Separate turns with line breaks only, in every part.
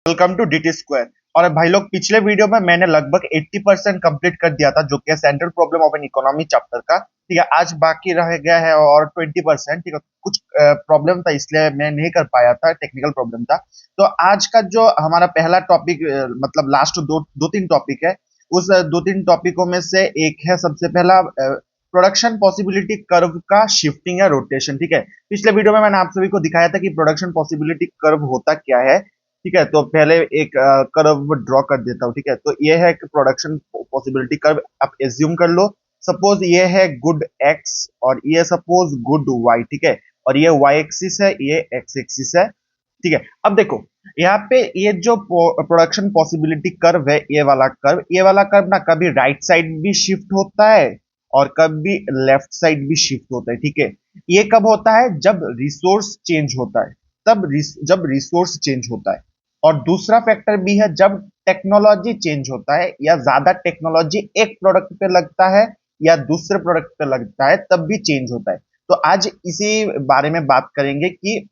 Welcome to DT square. और भाई लोग, पिछले वीडियो में मैंने लगभग 80% कंप्लीट कर दिया था, जो कि है central problem of an economy chapter का। ठीक है, आज बाकी रह गया है और 20%। ठीक है, कुछ प्रॉब्लम था इसलिए मैं नहीं कर पाया था, टेक्निकल प्रॉब्लम था। तो आज का जो हमारा पहला टॉपिक, मतलब लास्ट दो तीन टॉपिक है, उस दो तीन टॉपिकों में से एक है सबसे पहला प्रोडक्शन पॉसिबिलिटी कर्व का शिफ्टिंग या रोटेशन। ठीक है, पिछले वीडियो में मैंने आप सभी को दिखाया था कि प्रोडक्शन पॉसिबिलिटी कर्व होता क्या है। ठीक है, तो पहले एक कर्व ड्रॉ कर देता हूँ। ठीक है, तो ये है प्रोडक्शन पॉसिबिलिटी कर्व। आप एज्यूम कर लो, सपोज ये है गुड एक्स और ये सपोज गुड वाई। ठीक है, और ये वाई एक्सिस है, ये एक्स एक्सिस है। ठीक है, अब देखो यहाँ पे ये जो प्रोडक्शन पॉसिबिलिटी कर्व है, ये वाला कर्व ना कभी राइट साइड भी शिफ्ट होता है और कभी लेफ्ट साइड भी शिफ्ट होता है। ठीक है, ये कब होता है? जब रिसोर्स चेंज होता है, जब रिसोर्स चेंज होता है। और दूसरा फैक्टर भी है जब टेक्नोलॉजी चेंज होता है, या ज्यादा टेक्नोलॉजी एक प्रोडक्ट पे लगता है या दूसरे प्रोडक्ट पे लगता है, तब भी चेंज होता है। तो आज इसी बारे में बात करेंगे कि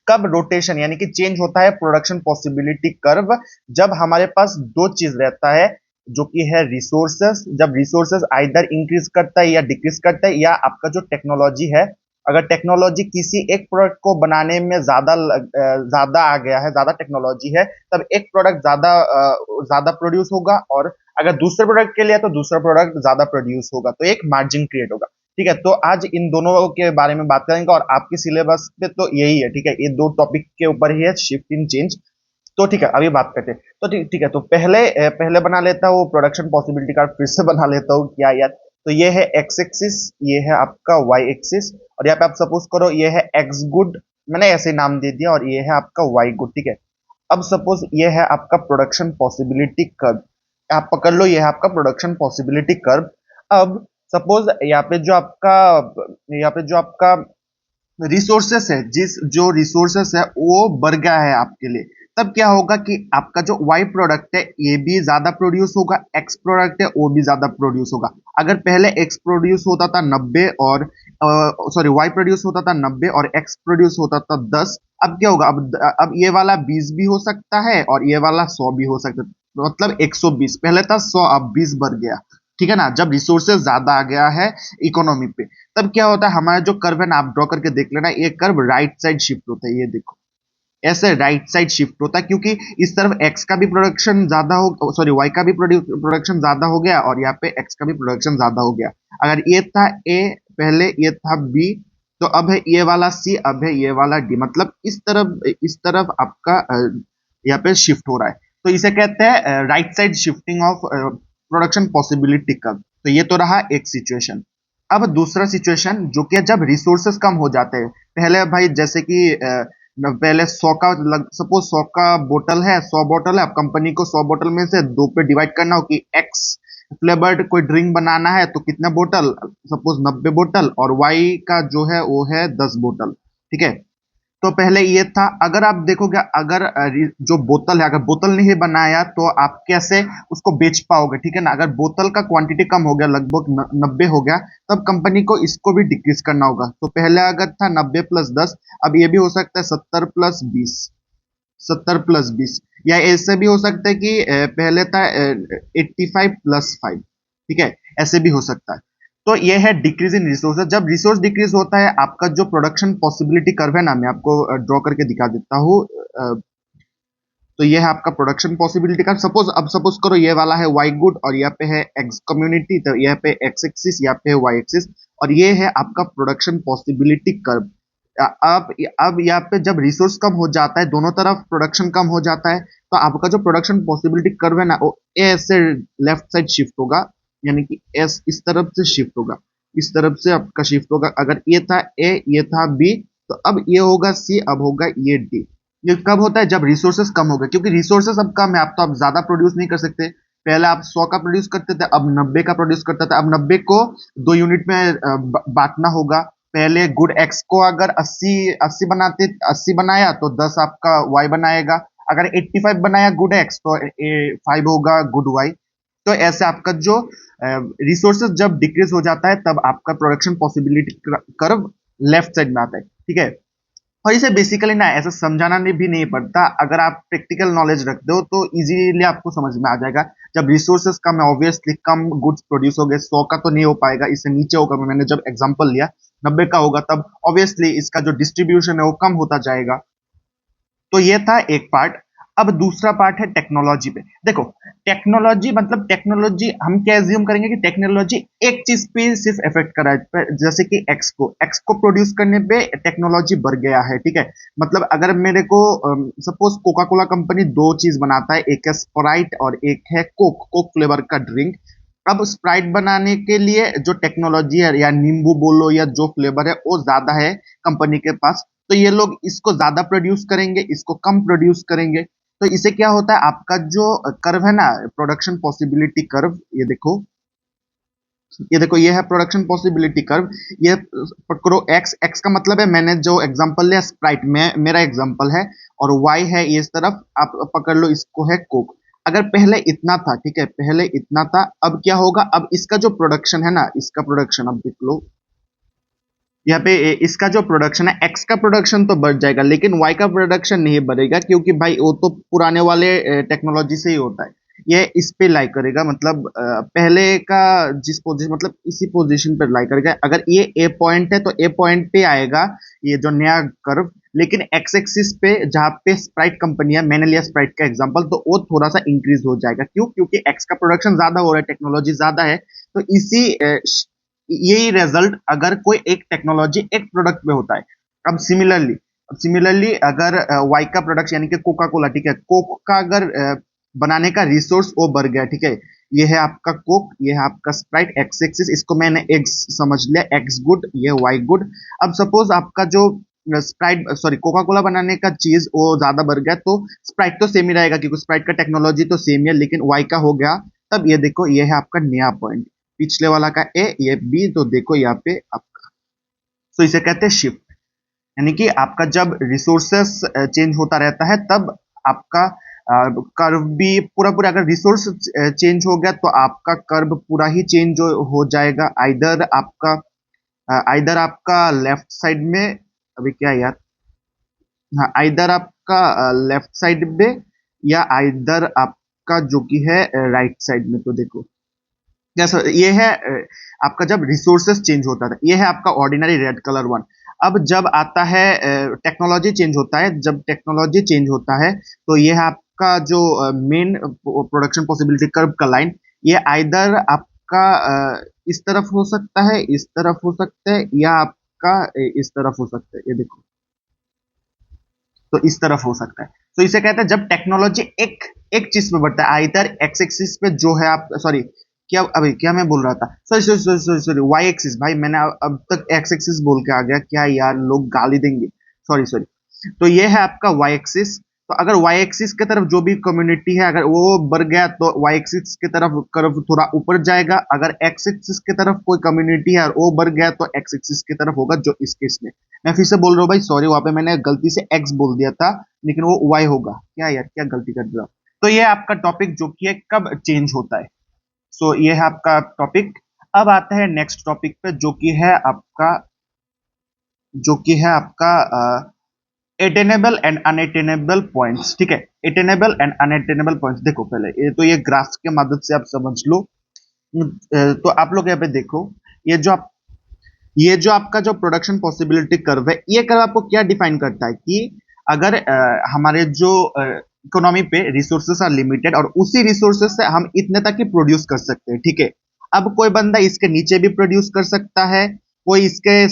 कब रोटेशन यानी कि चेंज होता है प्रोडक्शन पॉसिबिलिटी कर्व, जब हमारे पास दो चीज रहता है, जो कि है रिसोर्सेस। जब रिसोर्सेस आइदर इंक्रीज करता है या डिक्रीज करता है, या आपका जो टेक्नोलॉजी है, अगर टेक्नोलॉजी किसी एक प्रोडक्ट को बनाने में ज्यादा आ गया है, ज्यादा टेक्नोलॉजी है, तब एक प्रोडक्ट ज्यादा प्रोड्यूस होगा, और अगर दूसरे प्रोडक्ट के लिए तो दूसरा प्रोडक्ट ज्यादा प्रोड्यूस होगा, तो एक मार्जिन क्रिएट होगा। ठीक है, तो आज इन दोनों के बारे में बात करेंगे, और आपके सिलेबस पे तो यही है। ठीक है, ये दो टॉपिक के ऊपर ही है, शिफ्ट इन चेंज। तो ठीक है, अभी बात करते हैं। तो ठीक है, तो पहले बना लेता हूँ प्रोडक्शन पॉसिबिलिटी कार्ड, फिर से बना लेता हूँ क्या यार। तो ये है एक्स एक्सिस, ये है आपका वाई एक्सिस, और यहाँ पे आप सपोज करो ये है एक्स गुड, मैंने ऐसे नाम दे दिया, और ये है आपका वाई गुड। ठीक है, अब सपोज ये है आपका प्रोडक्शन पॉसिबिलिटी कर्व, आप पकड़ लो, ये है आपका प्रोडक्शन पॉसिबिलिटी कर्व। अब सपोज यहाँ पे जो आपका रिसोर्सेस है, जिस जो रिसोर्सेस है वो बढ़ गया है आपके लिए, तब क्या होगा कि आपका जो वाई प्रोडक्ट है ये भी ज्यादा प्रोड्यूस होगा, एक्स प्रोडक्ट है वो भी ज्यादा प्रोड्यूस होगा। अगर पहले एक्स प्रोड्यूस होता था 90 और सॉरी वाई प्रोड्यूस होता था 90 और एक्स प्रोड्यूस होता था 10, अब क्या होगा? अब ये वाला 20 भी हो सकता है और ये वाला 100 भी हो सकता है, मतलब 120। पहले था 100, अब 20 बढ़ गया। ठीक है ना, जब रिसोर्सेज ज्यादा आ गया है इकोनॉमी पे, तब क्या होता है? हमारा जो कर्व है ना, आप ड्रॉ करके देख लेना, ये कर्व राइट साइड शिफ्ट होता है। ये देखो, ऐसे राइट साइड शिफ्ट होता है, क्योंकि इस तरफ एक्स का भी प्रोडक्शन ज्यादा हो, सॉरी वाई का भी प्रोडक्शन ज्यादा हो गया, और यहाँ पे एक्स का भी प्रोडक्शन ज्यादा हो गया। अगर ये था ए पहले, ये था बी, तो अब है ये वाला सी, अब है ये वाला डी, मतलब इस तरफ आपका यहाँ पे शिफ्ट हो रहा है। तो इसे कहते हैं right side shifting of production possibility curve. तो ये तो रहा एक सिचुएशन। अब दूसरा सिचुएशन, जो कि जब रिसोर्सेस कम हो जाते हैं। पहले भाई जैसे कि पहले 100 का, सपोज 100 का बोतल है, 100 बोतल है, अब कंपनी को 100 बोतल में से दो पे डिवाइड करना हो कि एक्स फ्लेवर्ड कोई ड्रिंक बनाना है, तो कितने बोतल? सपोज 90 बोतल, और वाई का जो है वो है 10 बोतल। ठीक है, तो पहले ये था। अगर आप देखोगे, अगर जो बोतल है, अगर बोतल नहीं बनाया तो आप कैसे उसको बेच पाओगे? ठीक है ना, अगर बोतल का क्वांटिटी कम हो गया, लगभग 90 हो गया, तब कंपनी को इसको भी डिक्रीज करना होगा। तो पहले अगर था 90 प्लस 10, अब ये भी हो सकता है 70 प्लस 20, 70 प्लस 20, या ऐसे भी हो सकता है कि पहले था 85 प्लस 5। ठीक है, ऐसे भी हो सकता है। तो ये है डिक्रीज इन रिसोर्सेज। जब रिसोर्स डिक्रीज होता है, आपका जो प्रोडक्शन पॉसिबिलिटी कर्व है ना, मैं आपको ड्रॉ करके दिखा देता हूँ। तो ये है आपका प्रोडक्शन पॉसिबिलिटी कर्व। सपोज करो ये वाला है वाई गुड, और यहाँ पे है एक्स कम्युनिटी, तो यहाँ पे एक्स एक्सिस, यहाँ पे है वाई एक्सिस, और ये है आपका प्रोडक्शन पॉसिबिलिटी कर्व। अब यहाँ पे जब रिसोर्स कम हो जाता है, दोनों तरफ प्रोडक्शन कम हो जाता है, तो आपका जो प्रोडक्शन पॉसिबिलिटी कर्व है ना, वो ए से लेफ्ट साइड शिफ्ट होगा, यानी कि एस इस तरफ से शिफ्ट होगा, इस तरफ से आपका शिफ्ट होगा। अगर ये था ए, ये था बी, तो अब ये होगा सी, अब होगा ये डी। ये कब होता है? जब रिसोर्सेस कम हो गए, क्योंकि रिसोर्सेस अब कम है, आप तो अब ज्यादा प्रोड्यूस नहीं कर सकते। पहले आप 100 का प्रोड्यूस करते थे, अब 90 का प्रोड्यूस करते थे। अब 90 को दो यूनिट में बांटना होगा। पहले गुड एक्स को अगर 80 बनाया, तो 10 आपका वाई बनाएगा। अगर 85 बनाया गुड एक्स, तो 5 होगा गुड वाई। तो ऐसे आपका जो रिसोर्सेज जब डिक्रीज हो जाता है, तब आपका production possibility curve left side में आता है। ठीक है, और इसे बेसिकली ना ऐसा समझाना भी नहीं पड़ता, अगर आप प्रैक्टिकल नॉलेज रखते हो तो इजीली आपको समझ में आ जाएगा। जब रिसोर्सेस कम है ऑब्वियसली कम गुड्स प्रोड्यूस हो गए, 100 का तो नहीं हो पाएगा, इससे नीचे होगा। मैंने जब एग्जांपल लिया 90 का होगा, तब ऑब्वियसली इसका जो डिस्ट्रीब्यूशन है वो कम होता जाएगा। तो ये था एक पार्ट। अब दूसरा पार्ट है टेक्नोलॉजी पे। देखो, टेक्नोलॉजी मतलब टेक्नोलॉजी हम क्या एज्यूम करेंगे कि टेक्नोलॉजी एक चीज पे सिर्फ इफेक्ट कर रहा है, जैसे कि एक्स को प्रोड्यूस करने पे टेक्नोलॉजी बढ़ गया है, ठीक है। मतलब अगर मेरे को सपोज कोका कोला कंपनी दो चीज बनाता है, एक है स्प्राइट और एक है कोक कोक फ्लेवर का ड्रिंक। अब स्प्राइट बनाने के लिए जो टेक्नोलॉजी है, या नींबू बोलो या जो फ्लेवर है, वो ज्यादा है कंपनी के पास। तो ये लोग इसको ज्यादा प्रोड्यूस करेंगे, इसको कम प्रोड्यूस करेंगे। तो इसे क्या होता है, आपका जो कर्व है ना, प्रोडक्शन पॉसिबिलिटी कर्व, ये देखो ये है प्रोडक्शन पॉसिबिलिटी कर्व। ये पकड़ो, एक्स एक्स का मतलब है, मैंने जो एग्जांपल लिया स्प्राइट में, मेरा एग्जांपल है। और वाई है ये इस तरफ, आप पकड़ लो, इसको है कोक। अगर पहले इतना था, ठीक है, पहले इतना था, अब क्या होगा, अब इसका जो प्रोडक्शन है ना, इसका प्रोडक्शन अब देख लो, यहाँ पे इसका जो प्रोडक्शन है, एक्स का प्रोडक्शन तो बढ़ जाएगा, लेकिन वाई का प्रोडक्शन नहीं बढ़ेगा, क्योंकि भाई वो तो पुराने वाले टेक्नोलॉजी से ही होता है। ये इस पे लाई करेगा, मतलब पहले का जिस पोजीशन, मतलब इसी पोजीशन पर लाई करेगा। अगर ये ए पॉइंट है तो ए पॉइंट पे आएगा ये जो नया कर्व। लेकिन एक्स एक्सिस पे जहाँ पे स्प्राइट कंपनी है, मैंने लिया स्प्राइट का एग्जांपल, तो वो थोड़ा सा इंक्रीज हो जाएगा। क्यों? क्योंकि एक्स का प्रोडक्शन ज्यादा हो रहा है, टेक्नोलॉजी ज्यादा है। तो इसी यही रिजल्ट अगर कोई एक टेक्नोलॉजी एक प्रोडक्ट पे होता है। अब सिमिलरली अगर वाई का प्रोडक्ट यानी कि कोका कोला, ठीक है, कोक का अगर बनाने का रिसोर्स वो बढ़ गया, ठीक है, ये है आपका कोक, ये है आपका स्प्राइट, एक्स एक्सिस, इसको मैंने एक्स समझ लिया, एक्स गुड, ये वाई गुड। अब सपोज आपका जो स्प्राइट सॉरी कोका कोला बनाने का चीज वो ज्यादा बढ़ गया, तो स्प्राइट तो सेम ही रहेगा, क्योंकि स्प्राइट का टेक्नोलॉजी तो सेम ही है, लेकिन वाई का हो गया। तब ये देखो, ये है आपका नया पॉइंट, पिछले वाला का ए, ये बी, तो देखो यहाँ पे आपका, तो इसे कहते हैं शिफ्ट। यानी कि आपका जब रिसोर्सेस चेंज होता रहता है, तब आपका कर्व भी पूरा पूरा, अगर रिसोर्स चेंज हो गया तो आपका कर्व पूरा ही चेंज हो जाएगा। आइदर आपका लेफ्ट साइड में, अभी क्या है यार, हाँ, आइदर आपका लेफ्ट साइड में, या आइदर आपका जो कि है राइट साइड में। तो देखो जैसा ये है आपका जब रिसोर्सेस चेंज होता था, ये है आपका ऑर्डिनरी रेड कलर वन। अब जब आता है टेक्नोलॉजी चेंज होता है, जब टेक्नोलॉजी चेंज होता है, तो ये है आपका जो मेन प्रोडक्शन पॉसिबिलिटी कर्व का लाइन। ये आइदर आपका इस तरफ हो सकता है, इस तरफ हो सकता है, या आपका इस तरफ हो सकता है, ये देखो, तो इस तरफ हो सकता है। तो इसे कहते हैं जब टेक्नोलॉजी एक एक चीज पे बढ़ता है, आइदर एक्स एक्सिस पे जो है आप, सॉरी, क्या मैं बोल रहा था, sorry sorry sorry sorry sorry, Y axis, भाई मैंने अब तक एक्स एक्सिस बोल के आ गया, क्या यार, लोग गाली देंगे, सॉरी सॉरी। तो ये है आपका वाई एक्सिस। तो अगर वाई एक्सिस की तरफ जो भी कम्युनिटी है, अगर वो बढ़ गया, तो वाई एक्सिस की तरफ कर्व थोड़ा ऊपर जाएगा। अगर एक्स एक्सिस की तरफ कोई कम्युनिटी है और वो बढ़ गया, तो एक्स एक्सिस की तरफ होगा, जो इस केस में। मैं फिर से बोल रहा हूँ भाई, सॉरी, वहां पे मैंने गलती से एक्स बोल दिया था, लेकिन वो वाई होगा। क्या यार, क्या गलती कर दिया। तो ये आपका टॉपिक जो कि है कब चेंज होता है। सो ये है आपका टॉपिक। अब आता है नेक्स्ट टॉपिक पे, जो कि है आपका एटेनेबल एंड अनएटेनेबल पॉइंट्स, ठीक है। एटेनेबल एंड अनएटेनेबल पॉइंट्स, देखो पहले ये ग्राफ के मदद से आप समझ लो। तो आप लोग यहाँ पे देखो, ये जो आप ये जो आपका जो प्रोडक्शन पॉसिबिलिटी कर्व है, ये कर्व आपको क्या डिफाइन करता है कि अगर हमारे जो इकोनॉमी पे रिसोर्सेस आर लिमिटेड, और उसी रिसोर्सेस से हम इतने तक ही प्रोड्यूस कर सकते हैं, ठीक है। अब कोई बंदा इसके नीचे भी प्रोड्यूस कर सकता है, कोई इसके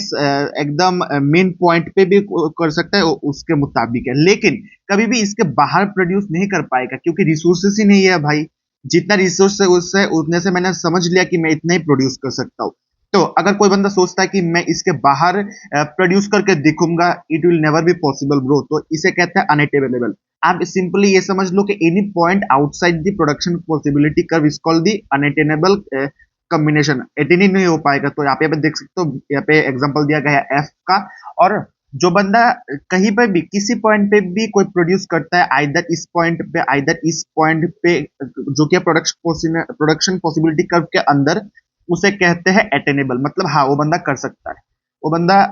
एकदम मेन पॉइंट पे भी कर सकता है, उसके मुताबिक है। लेकिन कभी भी इसके बाहर प्रोड्यूस नहीं कर पाएगा, क्योंकि रिसोर्सेस ही नहीं है भाई। जितना रिसोर्स है उससे उतने से मैंने समझ लिया कि मैं इतना ही प्रोड्यूस कर सकता हूँ। तो अगर कोई बंदा सोचता है कि मैं इसके बाहर प्रोड्यूस करके दिखूंगा, it will never be possible bro. तो इसे कहते हैं अनअटेनेबल। आप सिंपली ये समझ लो कि any point outside the production possibility curve is called the unattainable combination. Attain ही नहीं हो पाएगा। तो यहाँ पे देख सकते हो, यहाँ पे एग्जांपल दिया गया है एफ का। और जो बंदा कहीं पर भी किसी पॉइंट पे भी कोई प्रोड्यूस करता है, आइदर इस पॉइंट पे आइदर इस पॉइंट पे, जो कि प्रोडक्शन पॉसिबिलिटी कर्व के अंदर, उसे कहते हैं अटेनेबल। मतलब हाँ, वो बंदा कर सकता है, वो बंदा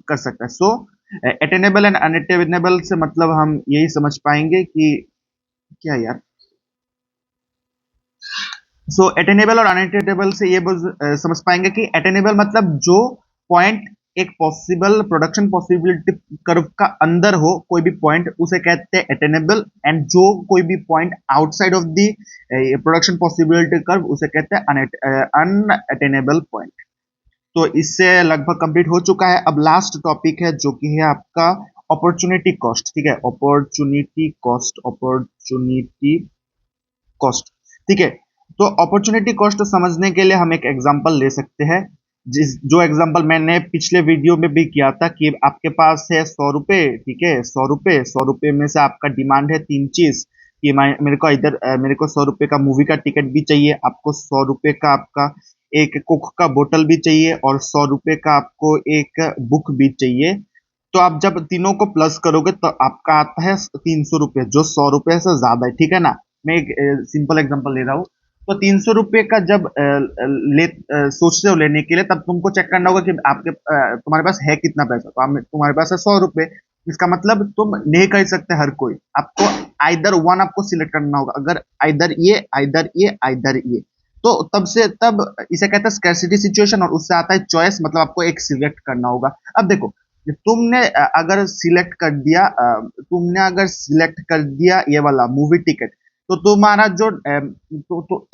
कर सकता है। सो अटेनेबल एंड अनअटेनेबल से मतलब हम यही समझ पाएंगे कि क्या यार, सो अटेनेबल और अनअटेनेबल से ये समझ पाएंगे कि अटेनेबल मतलब जो पॉइंट एक पॉसिबल प्रोडक्शन पॉसिबिलिटी कर्व का अंदर हो, कोई भी पॉइंट, उसे कहते हैं अटेनेबल। एंड जो कोई भी point outside of the production possibility curve, उसे कहते हैं अनअटेनेबल पॉइंट। तो इससे लगभग कंप्लीट हो चुका है। अब लास्ट टॉपिक है जो कि है आपका अपॉर्चुनिटी कॉस्ट। ठीक है, अपॉर्चुनिटी कॉस्ट, अपॉर्चुनिटी कॉस्ट। ठीक है, तो अपॉर्चुनिटी कॉस्ट समझने के लिए हम एक एग्जांपल ले सकते हैं, जिस जो एग्जांपल मैंने पिछले वीडियो में भी किया था कि आपके पास है 100 रुपए। ठीक है, 100 रुपए, 100 रुपए में से आपका डिमांड है तीन चीज कि मेरे को इधर मेरे को 100 रुपए का मूवी का टिकट भी चाहिए, आपको 100 रुपए का आपका एक कोक का बोतल भी चाहिए, और 100 रुपए का आपको एक बुक भी चाहिए। तो आप जब तीनों को प्लस करोगे तो आपका आता है 300 रुपये, जो 100 रुपए से ज्यादा है। ठीक है ना, मैं एक सिंपल एग्जांपल ले रहा हूँ। तो 300 रुपये का जब सोचते हो लेने के लिए, तब तुमको चेक करना होगा कि तुम्हारे पास है कितना पैसा। तो तुम्हारे पास है 100 रुपये। इसका मतलब तुम नहीं खरीद सकते हर कोई, आपको आइदर वन आपको सिलेक्ट करना होगा। अगर आइदर ये, आइदर ये, आइदर ये, तो तब इसे कहते हैं स्कैरसिटी सिचुएशन, और उससे आता है चॉइस, मतलब आपको एक सिलेक्ट करना होगा। अब देखो, तुमने अगर सिलेक्ट कर दिया ये वाला मूवी टिकट, तो तुम्हारा जो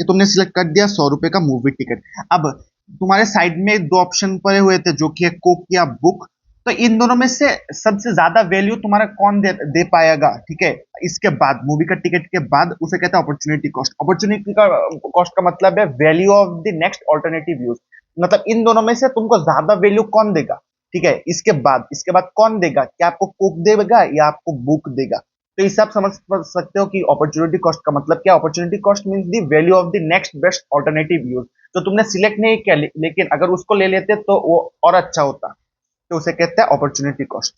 तुमने सिलेक्ट कर दिया 100 रुपए का मूवी टिकट। अब तुम्हारे साइड में दो ऑप्शन पड़े हुए थे, जो कि है कोक या बुक। तो इन दोनों में से सबसे ज्यादा वैल्यू तुम्हारा कौन दे पाएगा? ठीक है, इसके बाद मूवी का टिकट के बाद उसे कहते हैं अपॉर्चुनिटी कॉस्ट। अपॉर्चुनिटी का कॉस्ट का मतलब है value of the next alternative use. मतलब इन दोनों में से तुमको ज्यादा वैल्यू कौन देगा? ठीक है, इसके बाद कौन देगा? क्या आपको कोक देगा या आपको बुक देगा? तो इससे आप समझ सकते हो कि अपॉर्चुनिटी कॉस्ट का मतलब क्या। Opportunity cost means the value of the next best alternative use. तो तुमने सिलेक्ट नहीं किया, लेकिन अगर उसको ले लेते तो वो और अच्छा होता। तो उसे कहते हैं अपॉर्चुनिटी कॉस्ट।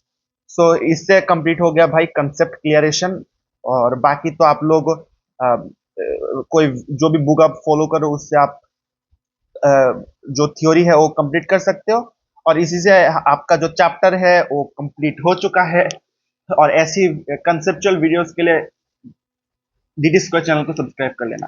सो इससे कंप्लीट हो गया भाई कंसेप्ट क्लियरेशन। और बाकी तो आप लोग कोई जो भी बुक आप फॉलो करो, उससे आप जो थ्योरी है वो कंप्लीट कर सकते हो। और इसी से आपका जो चैप्टर है वो कंप्लीट हो चुका है। और ऐसी कंसेप्चुअल वीडियोस के लिए डीडी स्क्वायर चैनल को सब्सक्राइब कर लेना।